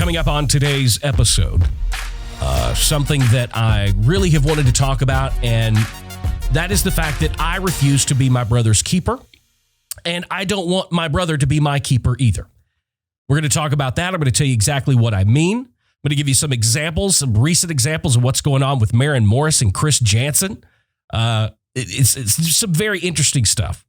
Coming up on today's episode, something that I really have wanted to talk about, and that is the fact that I refuse to be my brother's keeper, and I don't want my brother to be my keeper either. We're going to talk about that. I'm going to tell you exactly what I mean. I'm going to give you some examples, some recent examples of what's going on with Maren Morris and Chris Jansen. It's some very interesting stuff.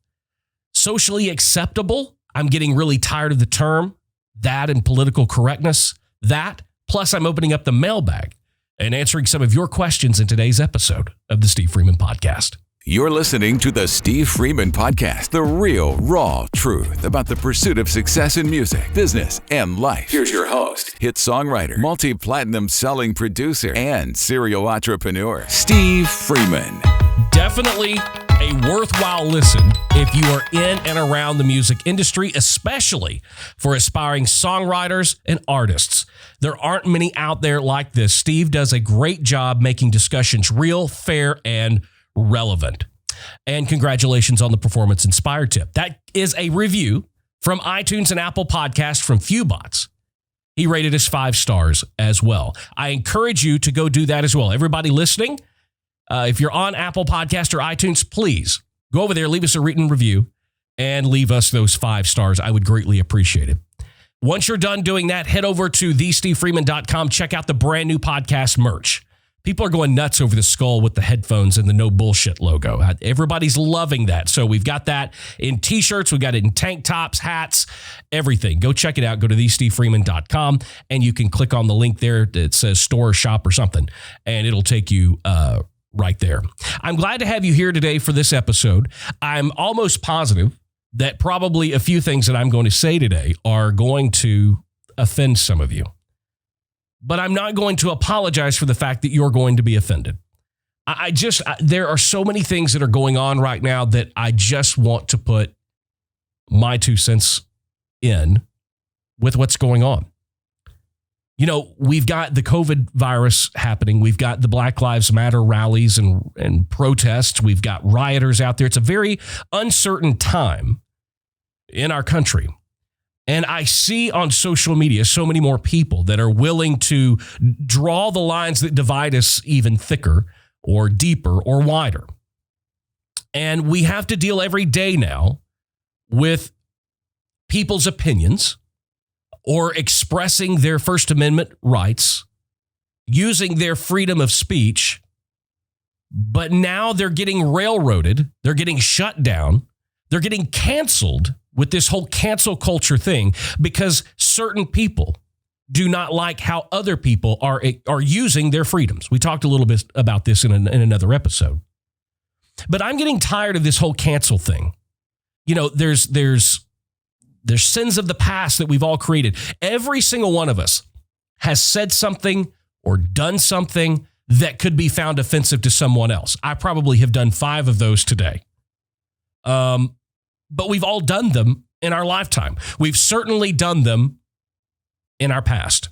Socially acceptable. I'm getting really tired of the term. That and political correctness. That, plus I'm opening up the mailbag and answering some of your questions in today's episode of the Steve Freeman Podcast. You're listening to the Steve Freeman Podcast, the real, raw truth about the pursuit of success in music, business, and life. Here's your host, hit songwriter, multi-platinum selling producer, and serial entrepreneur, Steve Freeman. Definitely a worthwhile listen if you are in and around the music industry, especially for aspiring songwriters and artists. There aren't many out there like this. Steve does a great job making discussions real, fair, and relevant. And congratulations on the Performance Inspired tip. That is a review from iTunes and Apple Podcast from Fewbots. He rated us 5 stars as well. I encourage you to go do that as well. Everybody listening, if you're on Apple Podcast or iTunes, please go over there, leave us a written review, and leave us those 5 stars. I would greatly appreciate it. Once you're done doing that, head over to thestevefreeman.com. Check out the brand new podcast merch. People are going nuts over the skull with the headphones and the no bullshit logo. Everybody's loving that. So we've got that in t-shirts. We've got it in tank tops, hats, everything. Go check it out. Go to thestevefreeman.com and you can click on the link there that says store or shop or something, and it'll take you right there. I'm glad to have you here today for this episode. I'm almost positive that probably a few things that I'm going to say today are going to offend some of you. But I'm not going to apologize for the fact that you're going to be offended. There are so many things that are going on right now that I just want to put my 2 cents in with what's going on. You know, we've got the COVID virus happening. We've got the Black Lives Matter rallies and protests. We've got rioters out there. It's a very uncertain time in our country. And I see on social media so many more people that are willing to draw the lines that divide us even thicker or deeper or wider. And we have to deal every day now with people's opinions or expressing their First Amendment rights, using their freedom of speech. But now they're getting railroaded. They're getting shut down. They're getting canceled with this whole cancel culture thing because certain people do not like how other people are using their freedoms. We talked a little bit about this in another episode. But I'm getting tired of this whole cancel thing. You know, there's sins of the past that we've all created. Every single one of us has said something or done something that could be found offensive to someone else. I probably have done 5 of those today. But we've all done them in our lifetime. We've certainly done them in our past.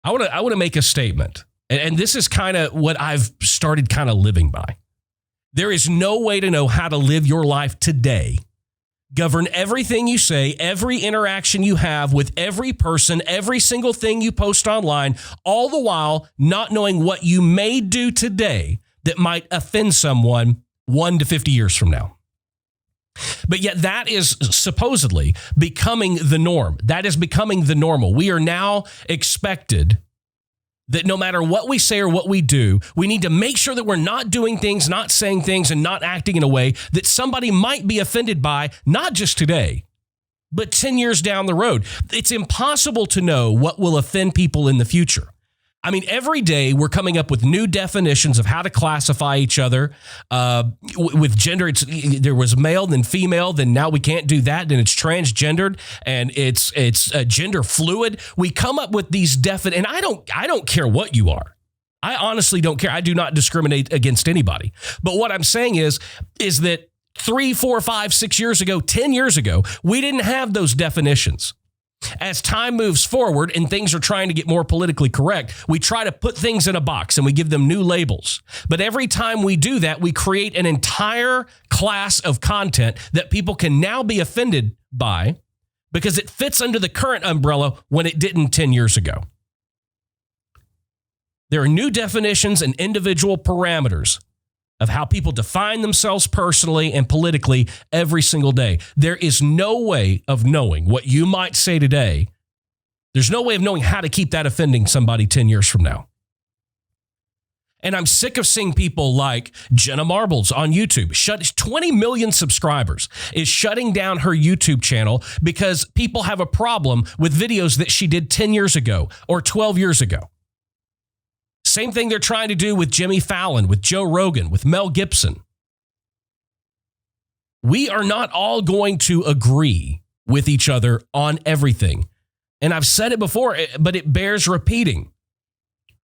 I want to make a statement, and this is kind of what I've started kind of living by. There is no way to know how to live your life today. Govern everything you say, every interaction you have with every person, every single thing you post online, all the while not knowing what you may do today that might offend someone 1 to 50 years from now. But yet that is supposedly becoming the norm. That is becoming the normal. We are now expected that no matter what we say or what we do, we need to make sure that we're not doing things, not saying things, and not acting in a way that somebody might be offended by, not just today, but 10 years down the road. It's impossible to know what will offend people in the future. I mean, every day we're coming up with new definitions of how to classify each other. With gender, there was male, then female, then now we can't do that. Then it's transgendered and it's gender fluid. We come up with these and I don't care what you are. I honestly don't care. I do not discriminate against anybody. But what I'm saying is that 3, 4, 5, 6 years ago, 10 years ago, we didn't have those definitions. As time moves forward and things are trying to get more politically correct, we try to put things in a box and we give them new labels. But every time we do that, we create an entire class of content that people can now be offended by because it fits under the current umbrella when it didn't 10 years ago. There are new definitions and individual parameters of how people define themselves personally and politically every single day. There is no way of knowing what you might say today. There's no way of knowing how to keep that offending somebody 10 years from now. And I'm sick of seeing people like Jenna Marbles on YouTube. 20 million subscribers is shutting down her YouTube channel because people have a problem with videos that she did 10 years ago or 12 years ago. Same thing they're trying to do with Jimmy Fallon, with Joe Rogan, with Mel Gibson. We are not all going to agree with each other on everything. And I've said it before, but it bears repeating.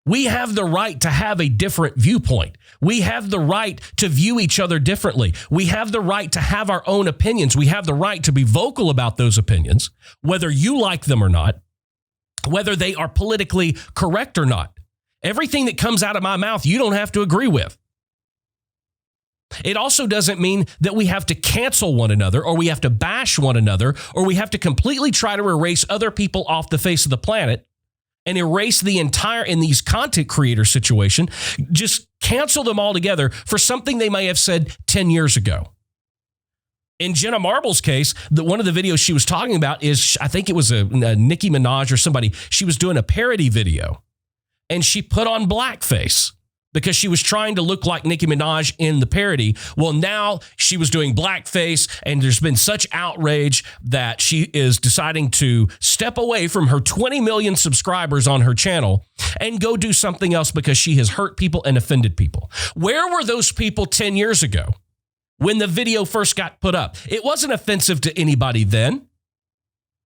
We have the right to have a different viewpoint. We have the right to view each other differently. We have the right to have our own opinions. We have the right to be vocal about those opinions, whether you like them or not, whether they are politically correct or not. Everything that comes out of my mouth, you don't have to agree with. It also doesn't mean that we have to cancel one another or we have to bash one another or we have to completely try to erase other people off the face of the planet and erase the entire, in these content creator situation, just cancel them all together for something they may have said 10 years ago. In Jenna Marbles' case, one of the videos she was talking about is, I think it was a Nicki Minaj or somebody, she was doing a parody video. And she put on blackface because she was trying to look like Nicki Minaj in the parody. Well, now she was doing blackface, and there's been such outrage that she is deciding to step away from her 20 million subscribers on her channel and go do something else because she has hurt people and offended people. Where were those people 10 years ago when the video first got put up? It wasn't offensive to anybody then.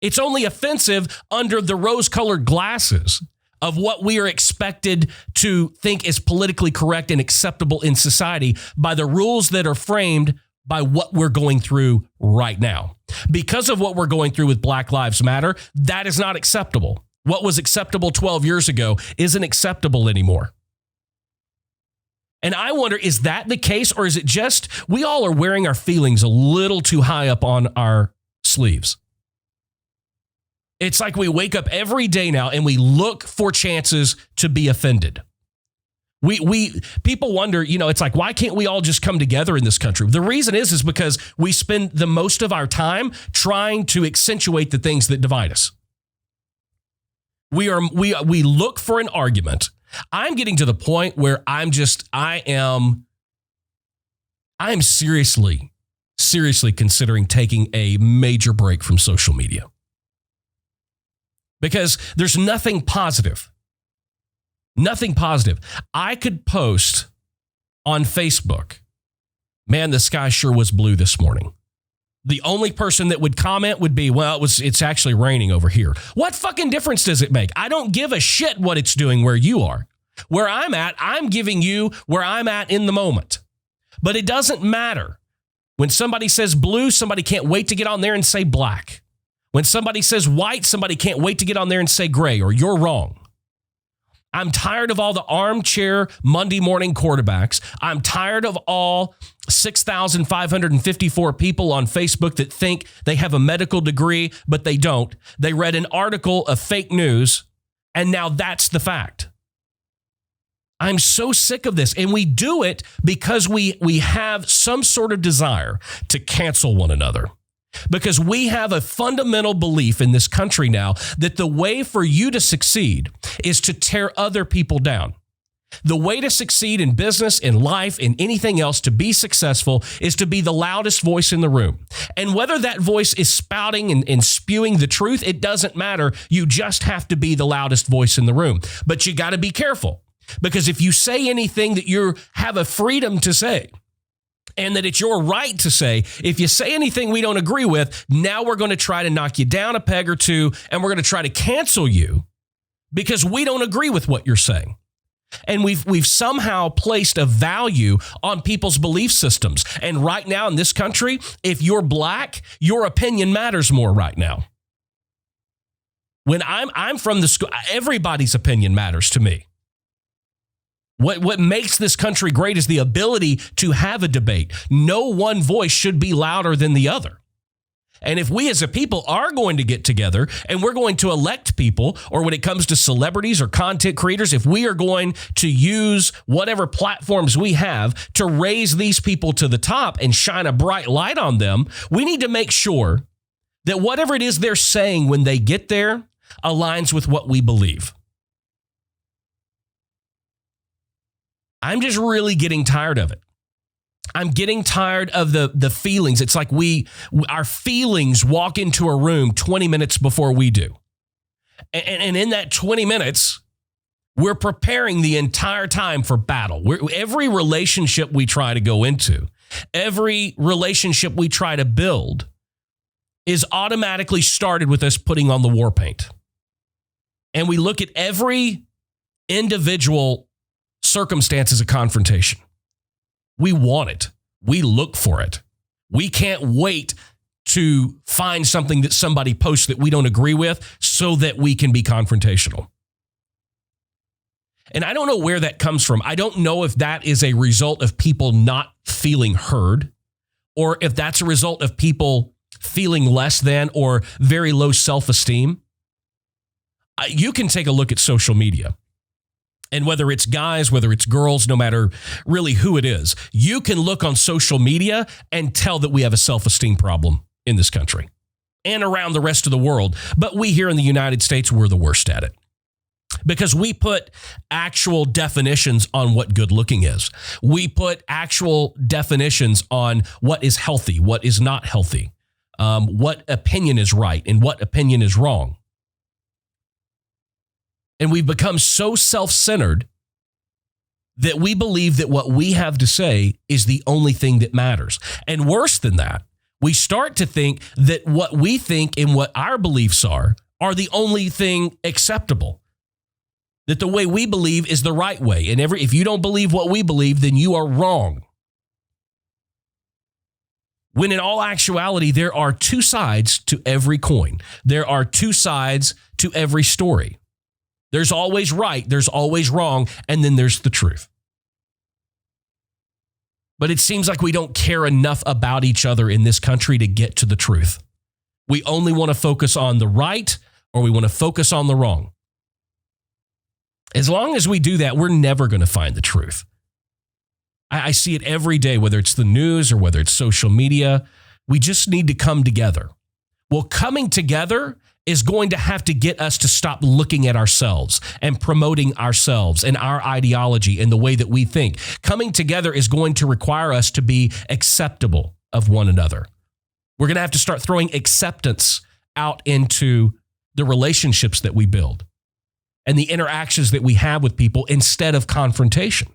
It's only offensive under the rose-colored glasses of what we are expected to think is politically correct and acceptable in society by the rules that are framed by what we're going through right now. Because of what we're going through with Black Lives Matter, that is not acceptable. What was acceptable 12 years ago isn't acceptable anymore. And I wonder, is that the case, or is it just we all are wearing our feelings a little too high up on our sleeves? It's like we wake up every day now and we look for chances to be offended. People wonder, it's like, why can't we all just come together in this country? The reason is because we spend the most of our time trying to accentuate the things that divide us. We look for an argument. I'm getting to the point where I am seriously considering taking a major break from social media. Because there's nothing positive. Nothing positive. I could post on Facebook, man, the sky sure was blue this morning. The only person that would comment would be, well, it's actually raining over here. What fucking difference does it make? I don't give a shit what it's doing where you are. Where I'm at, I'm giving you where I'm at in the moment. But it doesn't matter. When somebody says blue, somebody can't wait to get on there and say black. When somebody says white, somebody can't wait to get on there and say gray or you're wrong. I'm tired of all the armchair Monday morning quarterbacks. I'm tired of all 6,554 people on Facebook that think they have a medical degree, but they don't. They read an article of fake news, and now that's the fact. I'm so sick of this. And we do it because we have some sort of desire to cancel one another. Because we have a fundamental belief in this country now that the way for you to succeed is to tear other people down. The way to succeed in business, in life, in anything else, to be successful is to be the loudest voice in the room. And whether that voice is spouting and spewing the truth, it doesn't matter. You just have to be the loudest voice in the room. But you got to be careful, because if you say anything that you have a freedom to say, and that it's your right to say, if you say anything we don't agree with, now we're going to try to knock you down a peg or two, and we're going to try to cancel you because we don't agree with what you're saying. And we've somehow placed a value on people's belief systems. And right now in this country, if you're black, your opinion matters more right now. When I'm from the school, everybody's opinion matters to me. What makes this country great is the ability to have a debate. No one voice should be louder than the other. And if we as a people are going to get together and we're going to elect people, or when it comes to celebrities or content creators, if we are going to use whatever platforms we have to raise these people to the top and shine a bright light on them, we need to make sure that whatever it is they're saying when they get there aligns with what we believe. I'm just really getting tired of it. I'm getting tired of the feelings. It's like our feelings walk into a room 20 minutes before we do. And in that 20 minutes, we're preparing the entire time for battle. Every relationship we try to go into, every relationship we try to build is automatically started with us putting on the war paint. And we look at every individual circumstance as a confrontation. We want it. We look for it. We can't wait to find something that somebody posts that we don't agree with so that we can be confrontational. And I don't know where that comes from. I don't know if that is a result of people not feeling heard, or if that's a result of people feeling less than or very low self-esteem. You can take a look at social media. And whether it's guys, whether it's girls, no matter really who it is, you can look on social media and tell that we have a self-esteem problem in this country and around the rest of the world. But we here in the United States, we're the worst at it because we put actual definitions on what good looking is. We put actual definitions on what is healthy, what is not healthy, what opinion is right and what opinion is wrong. And we've become so self-centered that we believe that what we have to say is the only thing that matters. And worse than that, we start to think that what we think and what our beliefs are the only thing acceptable. That the way we believe is the right way. And if you don't believe what we believe, then you are wrong. When in all actuality, there are two sides to every coin. There are two sides to every story. There's always right, there's always wrong, and then there's the truth. But it seems like we don't care enough about each other in this country to get to the truth. We only want to focus on the right, or we want to focus on the wrong. As long as we do that, we're never going to find the truth. I see it every day, whether it's the news or whether it's social media. We just need to come together. Well, coming together is going to have to get us to stop looking at ourselves and promoting ourselves and our ideology and the way that we think. Coming together is going to require us to be acceptable of one another. We're going to have to start throwing acceptance out into the relationships that we build and the interactions that we have with people instead of confrontation.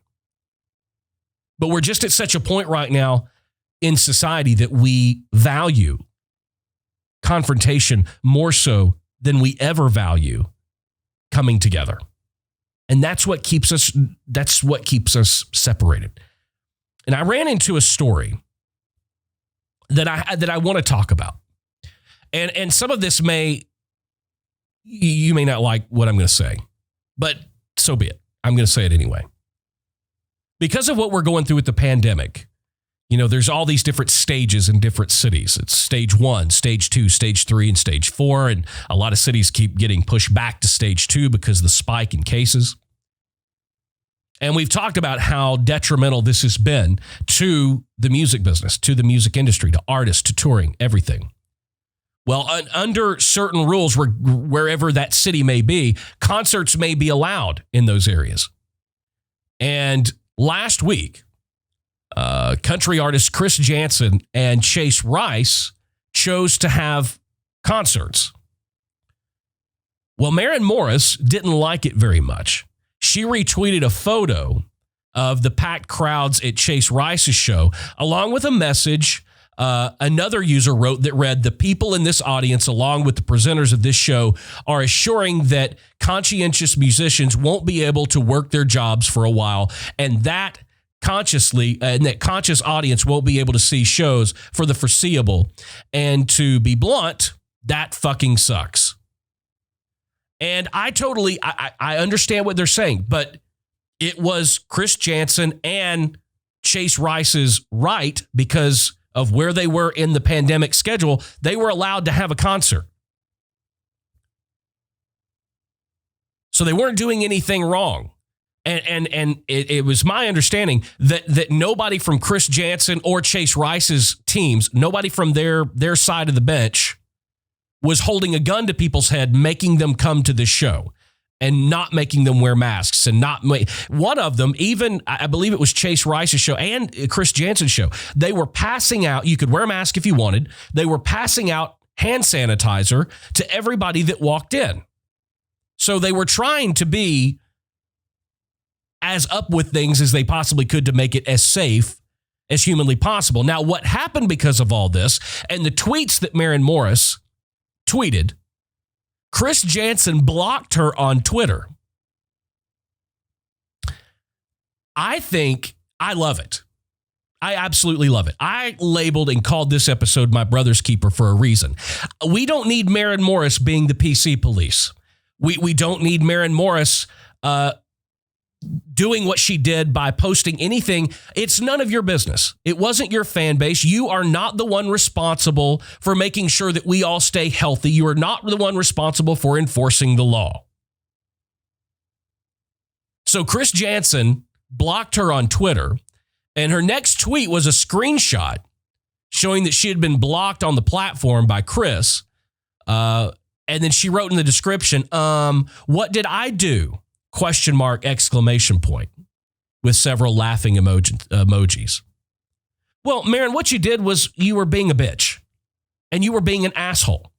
But we're just at such a point right now in society that we value confrontation more so than we ever value coming together. And that's what keeps us separated. And I ran into a story that I want to talk about. And some of this you may not like what I'm going to say, but so be it. I'm going to say it anyway. Because of what we're going through with the pandemic, there's all these different stages in different cities. It's stage 1, stage 2, stage 3, and stage 4. And a lot of cities keep getting pushed back to stage 2 because of the spike in cases. And we've talked about how detrimental this has been to the music business, to the music industry, to artists, to touring, everything. Well, under certain rules, wherever that city may be, concerts may be allowed in those areas. And last week, country artists Chris Janson and Chase Rice chose to have concerts. Well, Maren Morris didn't like it very much. She retweeted a photo of the packed crowds at Chase Rice's show, along with a message another user wrote that read, "The people in this audience, along with the presenters of this show, are assuring that conscientious musicians won't be able to work their jobs for a while, and that conscious audience won't be able to see shows for the foreseeable. And to be blunt, that fucking sucks." And I understand what they're saying, but it was Chris Janson and Chase Rice's right, because of where they were in the pandemic schedule, they were allowed to have a concert. So they weren't doing anything wrong. And it was my understanding that nobody from Chris Jansen or Chase Rice's teams, nobody from their side of the bench was holding a gun to people's head, making them come to this show and not making them wear masks. And one of them, even I believe it was Chase Rice's show and Chris Jansen's show, they were passing out, you could wear a mask if you wanted, they were passing out hand sanitizer to everybody that walked in. So they were trying to be as up with things as they possibly could to make it as safe as humanly possible. Now, what happened because of all this and the tweets that Maren Morris tweeted, Chris Jansen blocked her on Twitter. I love it. I absolutely love it. I labeled and called this episode My Brother's Keeper for a reason. We don't need Maren Morris being the PC police. We don't need Maren Morris doing what she did by posting anything. It's none of your business. It wasn't your fan base. You are not the one responsible for making sure that we all stay healthy. You are not the one responsible for enforcing the law. So Chris Jansen blocked her on Twitter, and her next tweet was a screenshot showing that she had been blocked on the platform by Chris. And then she wrote in the description, what did I do? ? Exclamation point with several laughing emojis. Well, Maren, what you did was you were being a bitch and you were being an asshole.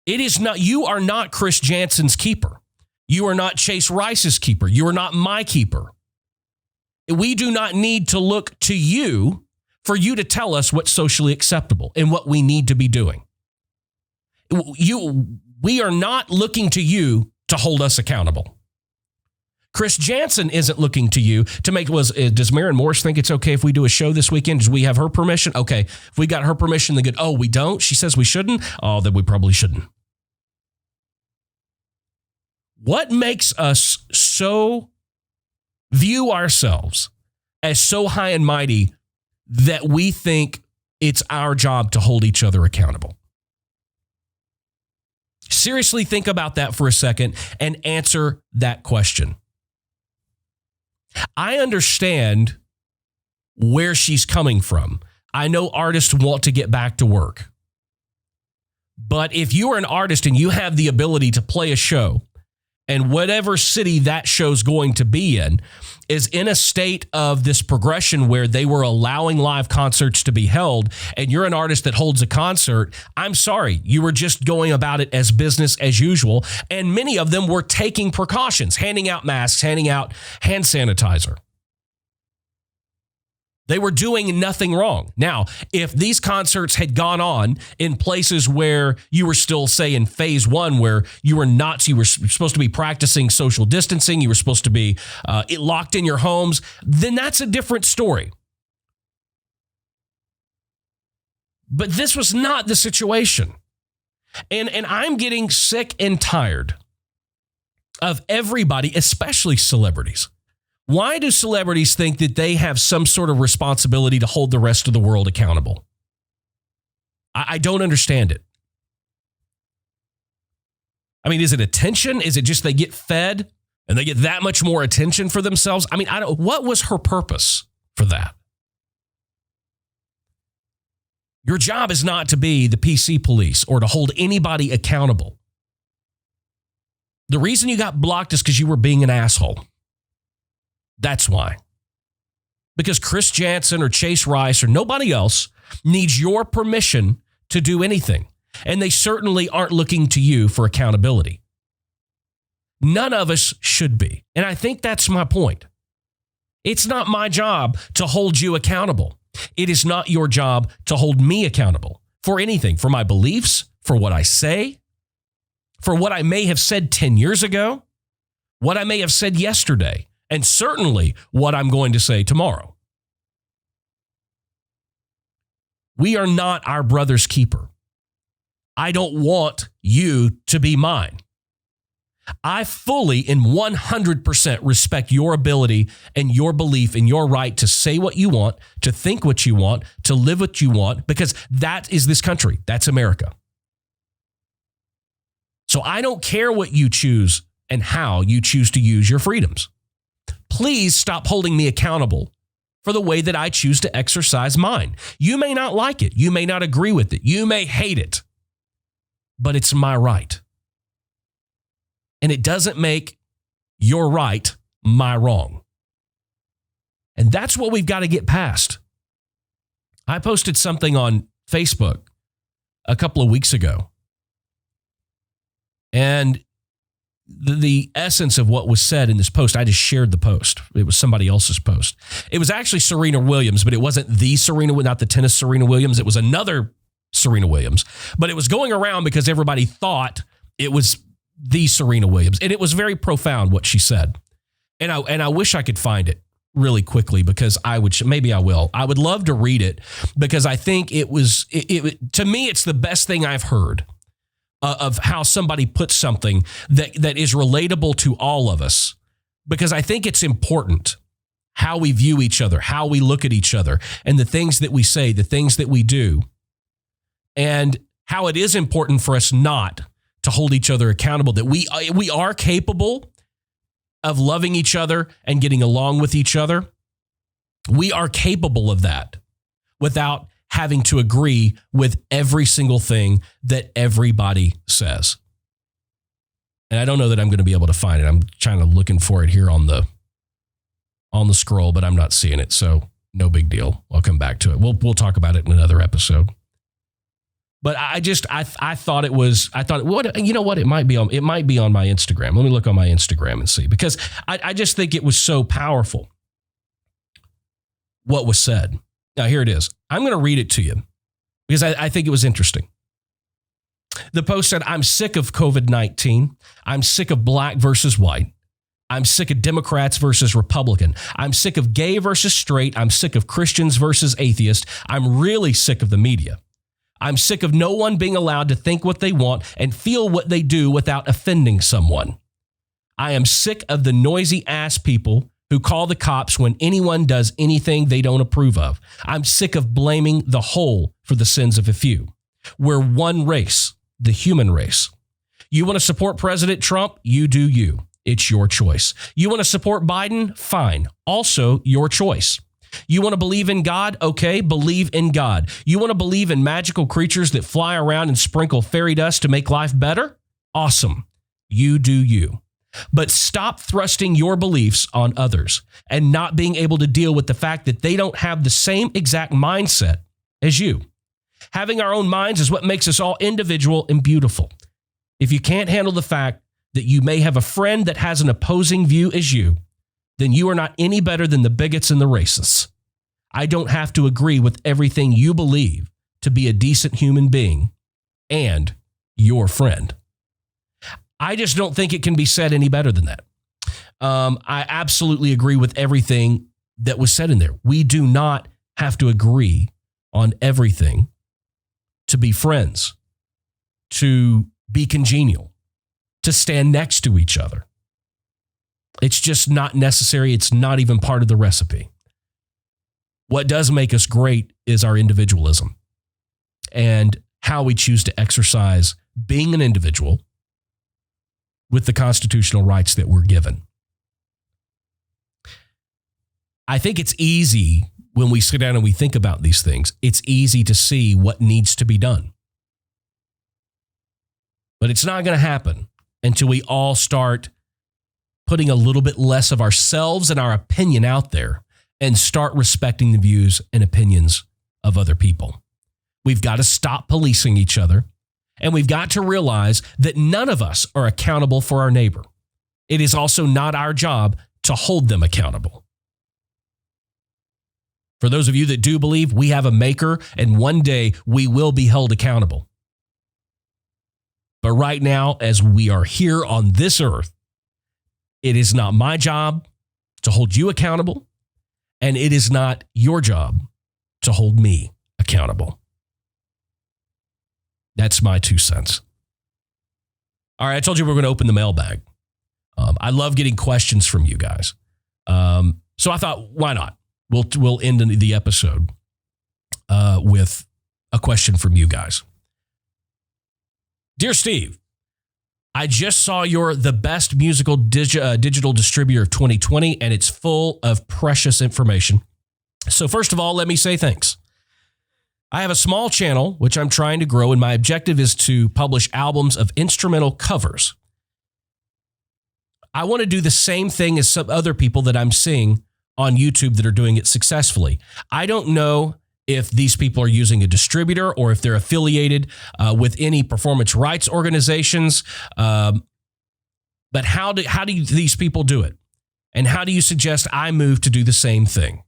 You are not Chris Jansen's keeper. You are not Chase Rice's keeper. You are not my keeper. We do not need to look to you for you to tell us what's socially acceptable and what we need to be doing. We are not looking to you to hold us accountable. Chris Jansen isn't looking to you to make, does Maren Morris think it's okay if we do a show this weekend? Do we have her permission? Okay, if we got her permission, then good. Oh, we don't? She says we shouldn't? Oh, then we probably shouldn't. What makes us so view ourselves as so high and mighty that we think it's our job to hold each other accountable? Seriously, think about that for a second and answer that question. I understand where she's coming from. I know artists want to get back to work. But if you are an artist and you have the ability to play a show, and whatever city that show's going to be in is in a state of this progression where they were allowing live concerts to be held, and you're an artist that holds a concert, I'm sorry, you were just going about it as business as usual. And many of them were taking precautions, handing out masks, handing out hand sanitizer. They were doing nothing wrong. Now, if these concerts had gone on in places where you were still, say, in phase one, where you were supposed to be practicing social distancing, you were supposed to be locked in your homes, then that's a different story. But this was not the situation. And I'm getting sick and tired of everybody, especially celebrities. Why do celebrities think that they have some sort of responsibility to hold the rest of the world accountable? I don't understand it. I mean, is it attention? Is it just they get fed and they get that much more attention for themselves? I mean, what was her purpose for that? Your job is not to be the PC police or to hold anybody accountable. The reason you got blocked is because you were being an asshole. That's why. Because Chris Jansen or Chase Rice or nobody else needs your permission to do anything. And they certainly aren't looking to you for accountability. None of us should be. And I think that's my point. It's not my job to hold you accountable. It is not your job to hold me accountable for anything, for my beliefs, for what I say, for what I may have said 10 years ago, what I may have said yesterday. And certainly what I'm going to say tomorrow. We are not our brother's keeper. I don't want you to be mine. I fully and 100% respect your ability and your belief in your right to say what you want, to think what you want, to live what you want, because that is this country. That's America. So I don't care what you choose and how you choose to use your freedoms. Please stop holding me accountable for the way that I choose to exercise mine. You may not like it. You may not agree with it. You may hate it, but it's my right. And it doesn't make your right my wrong. And that's what we've got to get past. I posted something on Facebook a couple of weeks ago. And the essence of what was said in this post, I just shared the post. It was somebody else's post. It was actually Serena Williams, but it wasn't the Serena, not the tennis Serena Williams. It was another Serena Williams. But it was going around because everybody thought it was the Serena Williams. And it was very profound what she said. And I wish I could find it really quickly because maybe I will. I would love to read it because I think it to me, it's the best thing I've heard of how somebody puts something that is relatable to all of us, because I think it's important how we view each other, how we look at each other, and the things that we say, the things that we do, and how it is important for us not to hold each other accountable, that we are capable of loving each other and getting along with each other. We are capable of that without having to agree with every single thing that everybody says. And I don't know that I'm going to be able to find it. I'm trying to looking for it here on the scroll, but I'm not seeing it. So no big deal. I'll come back to it. We'll talk about it in another episode. But I thought it was, you know what? It might be on my Instagram. Let me look on my Instagram and see, because I just think it was so powerful what was said. Now, here it is. I'm going to read it to you because I think it was interesting. The post said, I'm sick of COVID-19. I'm sick of black versus white. I'm sick of Democrats versus Republican. I'm sick of gay versus straight. I'm sick of Christians versus atheists. I'm really sick of the media. I'm sick of no one being allowed to think what they want and feel what they do without offending someone. I am sick of the noisy ass people who call the cops when anyone does anything they don't approve of. I'm sick of blaming the whole for the sins of a few. We're one race, the human race. You want to support President Trump? You do you. It's your choice. You want to support Biden? Fine. Also your choice. You want to believe in God? Okay, believe in God. You want to believe in magical creatures that fly around and sprinkle fairy dust to make life better? Awesome. You do you. But stop thrusting your beliefs on others and not being able to deal with the fact that they don't have the same exact mindset as you. Having our own minds is what makes us all individual and beautiful. If you can't handle the fact that you may have a friend that has an opposing view as you, then you are not any better than the bigots and the racists. I don't have to agree with everything you believe to be a decent human being and your friend. I just don't think it can be said any better than that. I absolutely agree with everything that was said in there. We do not have to agree on everything to be friends, to be congenial, to stand next to each other. It's just not necessary. It's not even part of the recipe. What does make us great is our individualism and how we choose to exercise being an individual with the constitutional rights that we're given. I think it's easy when we sit down and we think about these things, it's easy to see what needs to be done. But it's not going to happen until we all start putting a little bit less of ourselves and our opinion out there and start respecting the views and opinions of other people. We've got to stop policing each other. And we've got to realize that none of us are accountable for our neighbor. It is also not our job to hold them accountable. For those of you that do believe, we have a maker and one day we will be held accountable. But right now, as we are here on this earth, it is not my job to hold you accountable, and it is not your job to hold me accountable. That's my 2 cents. All right, I told you we're going to open the mailbag. I love getting questions from you guys. So I thought, why not? We'll end the episode with a question from you guys. Dear Steve, I just saw you're the best musical digital distributor of 2020, and it's full of precious information. So first of all, let me say thanks. I have a small channel, which I'm trying to grow, and my objective is to publish albums of instrumental covers. I want to do the same thing as some other people that I'm seeing on YouTube that are doing it successfully. I don't know if these people are using a distributor or if they're affiliated with any performance rights organizations. But how do these people do it? And how do you suggest I move to do the same thing?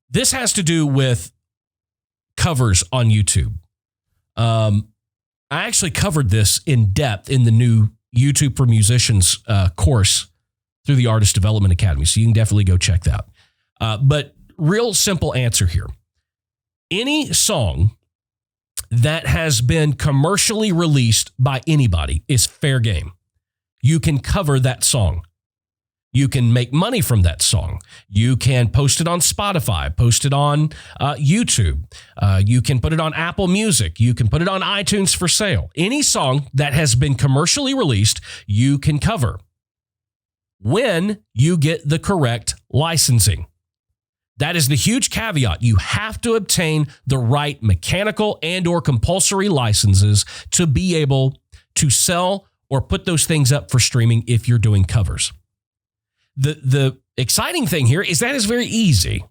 This has to do with covers on YouTube. I actually covered this in depth in the new YouTube for Musicians course through the Artist Development Academy. So you can definitely go check that. But real simple answer here. Any song that has been commercially released by anybody is fair game. You can cover that song. You can make money from that song. You can post it on Spotify, post it on YouTube. You can put it on Apple Music. You can put it on iTunes for sale. Any song that has been commercially released, you can cover when you get the correct licensing. That is the huge caveat. You have to obtain the right mechanical and or compulsory licenses to be able to sell or put those things up for streaming if you're doing covers. The exciting thing here is that is very easy.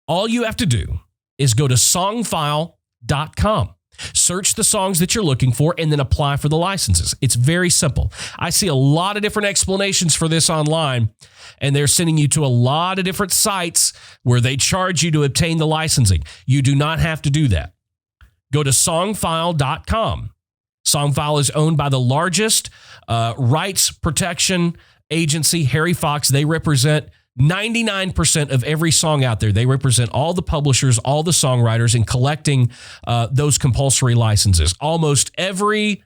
All you have to do is go to songfile.com, search the songs that you're looking for, and then apply for the licenses. It's very simple. I see a lot of different explanations for this online, and they're sending you to a lot of different sites where they charge you to obtain the licensing. You do not have to do that. Go to songfile.com. Songfile is owned by the largest rights protection agency, Harry Fox. They represent 99% of every song out there. They represent all the publishers, all the songwriters in collecting those compulsory licenses. Almost every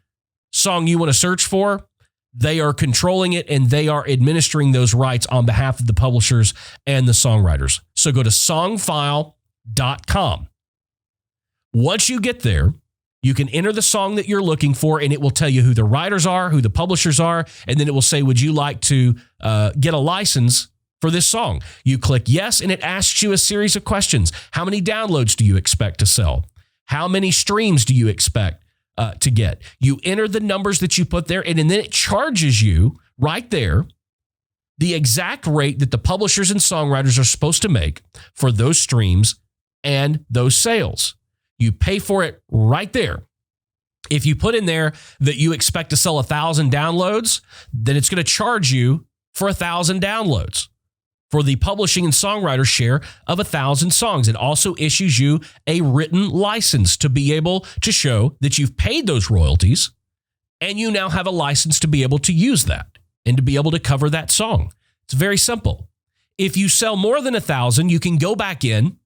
song you want to search for, they are controlling it and they are administering those rights on behalf of the publishers and the songwriters. So go to songfile.com. Once you get there, you can enter the song that you're looking for, and it will tell you who the writers are, who the publishers are, and then it will say, would you like to get a license for this song? You click yes, and it asks you a series of questions. How many downloads do you expect to sell? How many streams do you expect to get? You enter the numbers that you put there, and then it charges you right there the exact rate that the publishers and songwriters are supposed to make for those streams and those sales. You pay for it right there. If you put in there that you expect to sell 1,000 downloads, then it's going to charge you for 1,000 downloads for the publishing and songwriter share of 1,000 songs. It also issues you a written license to be able to show that you've paid those royalties and you now have a license to be able to use that and to be able to cover that song. It's very simple. If you sell more than 1,000, you can go back in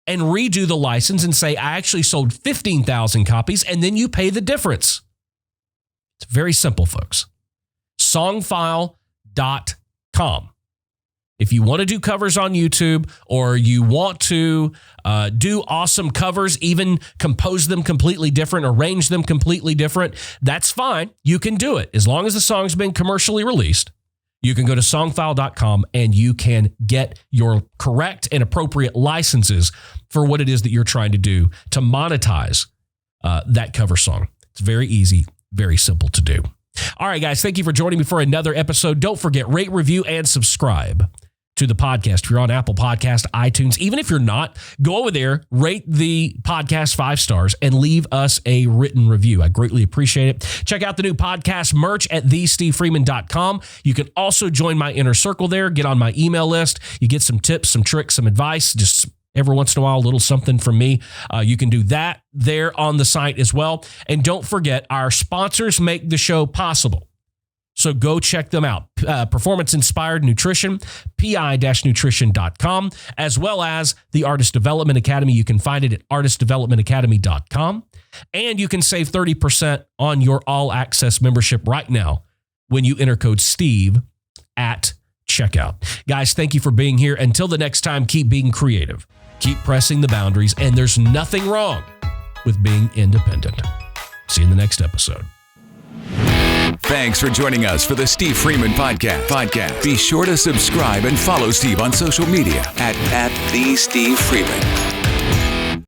and redo the license and say, I actually sold 15,000 copies, and then you pay the difference. It's very simple, folks. Songfile.com. If you want to do covers on YouTube or you want to do awesome covers, even compose them completely different, arrange them completely different, that's fine. You can do it. As long as the song's been commercially released, you can go to songfile.com and you can get your correct and appropriate licenses for what it is that you're trying to do to monetize that cover song. It's very easy, very simple to do. All right, guys, thank you for joining me for another episode. Don't forget, rate, review, and subscribe to the podcast. If you're on Apple Podcast, iTunes, even if you're not, go over there, rate the podcast 5 stars, and leave us a written review. I greatly appreciate it. Check out the new podcast merch at thestevefreeman.com. You can also join my inner circle there, get on my email list. You get some tips, some tricks, some advice, just every once in a while, a little something from me. You can do that there on the site as well. And don't forget, our sponsors make the show possible. So go check them out. Performance Inspired Nutrition, pi-nutrition.com, as well as the Artist Development Academy. You can find it at artistdevelopmentacademy.com. And you can save 30% on your all-access membership right now when you enter code STEVE at checkout. Guys, thank you for being here. Until the next time, keep being creative, keep pressing the boundaries, and there's nothing wrong with being independent. See you in the next episode. Thanks for joining us for the Steve Freeman Podcast. Be sure to subscribe and follow Steve on social media at the Steve Freeman.